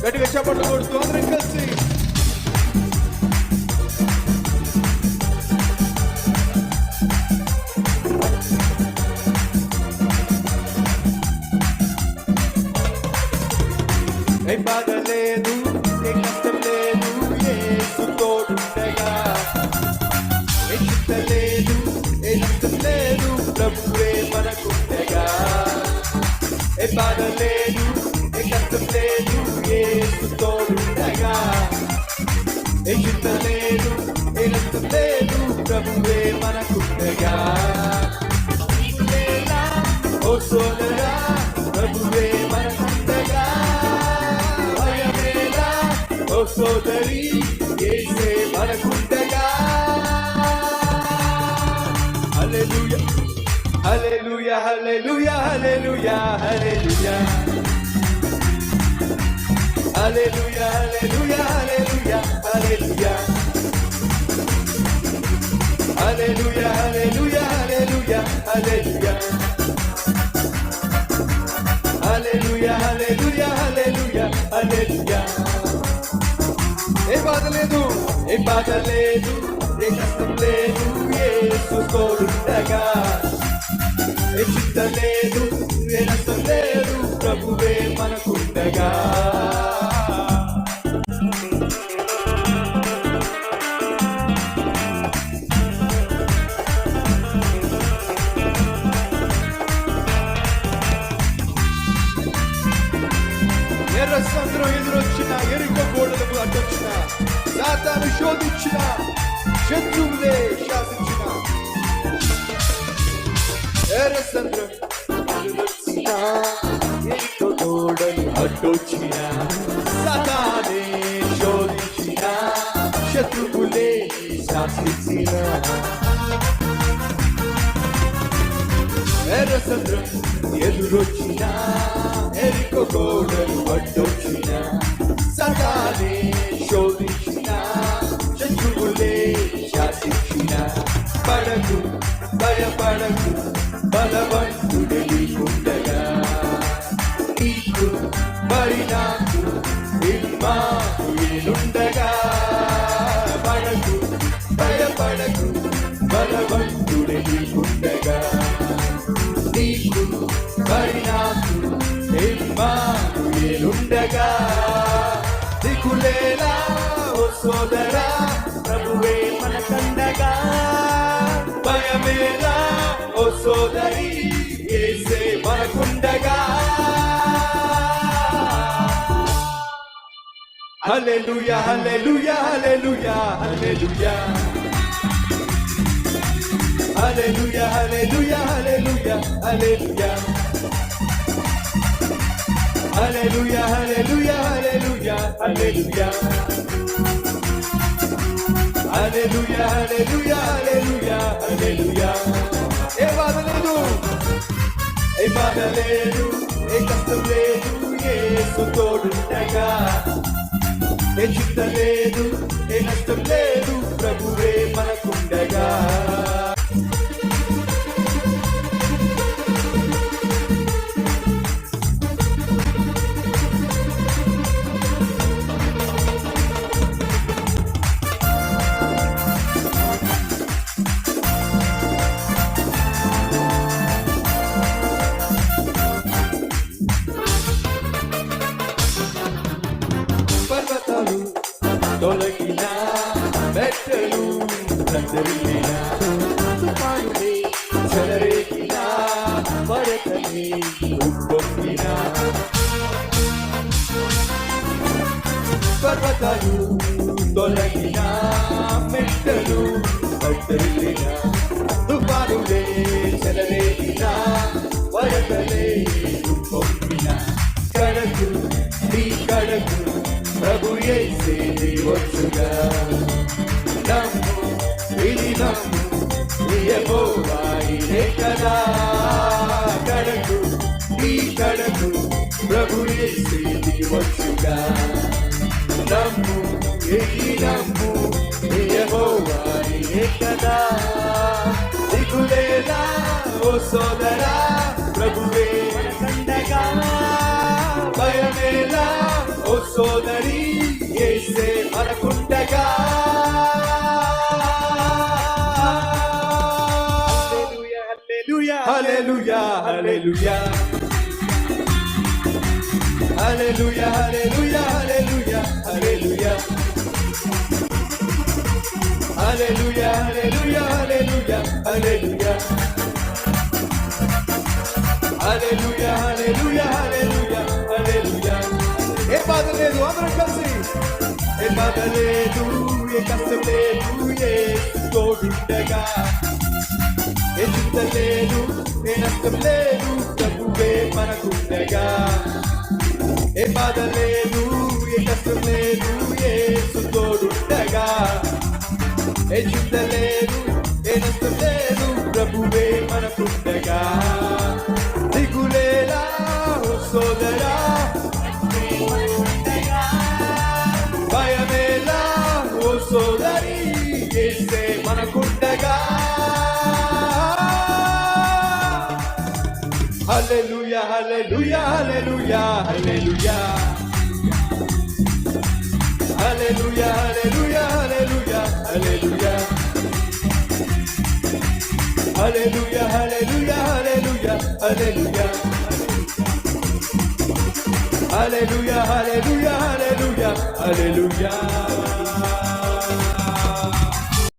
గట్టిగా చప్పట్లు కొడుతూ అందరం కలిసి ఏ బాధ లేదు, ఏ కష్టం లేదు, యేసు తోడుండగా. ఏ చింత లేదు, ఏ నష్టం లేదు, ప్రభువే మనకుండగా. ఏ బాధ లేదు, ఏ కష్టం లేదు, యేసు తోడుండగా. ఏ చింత లేదు, ఏ నష్టం లేదు, ప్రభువే మనకుండగా. ఓ సోదరా, ప్రభువే మనకుండగా. ఓ సోదరి, యేసే మనకుండగా. హల్లెలూయా హల్లెలూయా హల్లెలూయా హల్లెలూయా హల్లెలూయా హల్లెలూయా హల్లెలూయా హల్లెలూయా హల్లెలూయా హల్లెలూయా హల్లెలూయా హల్లెలూయా హల్లెలూయా హల్లెలూయా హల్లెలూయా హల్లెలూయా హల్లెలూయా. ఏ బాధ లేదు, ఏ బాధ లేదు, ఏ కష్టం లేదు, యేసు తోడుండగా. ఏ చింత లేదు, ఏ నష్టం లేదు, ప్రభువే మనకుండగా. ఎర్ర సముద్రం ఎదురొచ్చిన, ఎరుక గోడలకు అడ్డొచ్చిన, సాతాను శోధించిన, శత్రువులే శాసించిన. ఎర్ర సముద్రం ఎదురొచ్చిన, ఎరుక గోడలు అడ్డొచ్చిన, సాతానే శోధించిన, శత్రువులే శాసించిన. ఎర్ర సముద్రం ఎదురొచ్చిన, ఎరుక గోడలు అడ్డొచ్చిన, సాతానే శోధించిన, శత్రువులే శాసించిన. పడకు, భయపడకు, బలవంతుడే నీకుండగా. నీకు మరి నాకు ఇమ్మానుయేలుండగా. పడకు, భయపడకు, బలవంతుడే నీకుండగా. నీకు మరి నాకు ఇమ్మానుయేలుండగా. దిక్కులేలా ఓ సోదరా, ప్రభువే మనకండగా. భయమేలా ఓ సోదరి, యేసే మనకుండగా. హల్లెలూయా హల్లెలూయా హల్లెలూయా హల్లెలూయా హల్లెలూయా హల్లెలూయా హల్లెలూయా హల్లెలూయా హల్లెలూయా హల్లెలూయా హల్లెలూయా హల్లెలూయా హల్లెలూయా హల్లెలూయా హల్లెలూయా హల్లెలూయా. ఏ బాధ లేదు, ఏ బాధ లేదు, ఏ కష్టం లేదు, యేసు తోడుండగా. ఏ చింత లేదు, ఏ నష్టం లేదు, ప్రభువే మనకుండగా. పర్వతాలు తొలగిన, మెట్టలు కదిలిన, తుఫానులే చెలరేగిన, వరదలే ఉప్పొంగిన. పర్వతాలు తొలగిన, మెట్టలు కదిలిన, తుఫానులే చెలరేగిన, వరదలే ఉప్పొంగిన. కడకు, నీ కడకు, ప్రభు యేసే వచ్చుగా. నమ్ము, ఇది నమ్ము, యెహోవా ఇదే కదా. కడకు, నీ కడకు, ప్రభు యేసే వచ్చుగా. నమ్ము, ఇది నమ్ము, యెహోవా ఏకదా దిగులేలా ఓ సోదరా ప్రభువే మనకండగా భయమేలా ఓ సోదరి యేసే మనకుండగా హల్లెలూయా హల్లెలూయా హల్లెలూయా హల్లెలూయా హల్లెలూయా హల్లెలూయా హల్లెలూయా హల్లెలూయా హల్లెలూయా హల్లెలూయా హల్లెలూయా హల్లెలూయా హల్లెలూయా హల్లెలూయా ఏ బాధ లేదు అందరం కలిసి ఏ బాధ లేదు ఏ కష్టం లేదు యేసు తోడుండగా ఏ చింత లేదు ఏ నష్టం లేదు ప్రభువే మనకుండగా ఏ బాధ లేదు ఏ కష్టం లేదు యేసు తోడుండగా ఏ చింత లేదు ఏ నష్టం లేదు ప్రభువే మనకుండగా దిగులేలా ఓ సోదరా భయమేలా ఓ సోదరి యేసే మనకుండగా హల్లెలూయా హల్లెలూయా హల్లెలూయా హల్లెలూయా హల్లెలూయా హల్లెలూయా హల్లెలూయా హల్లెలూయా హల్లెలూయా హల్లెలూయా హల్లెలూయా హల్లెలూయా హల్లెలూయా హల్లెలూయా హల్లెలూయా హల్లెలూయా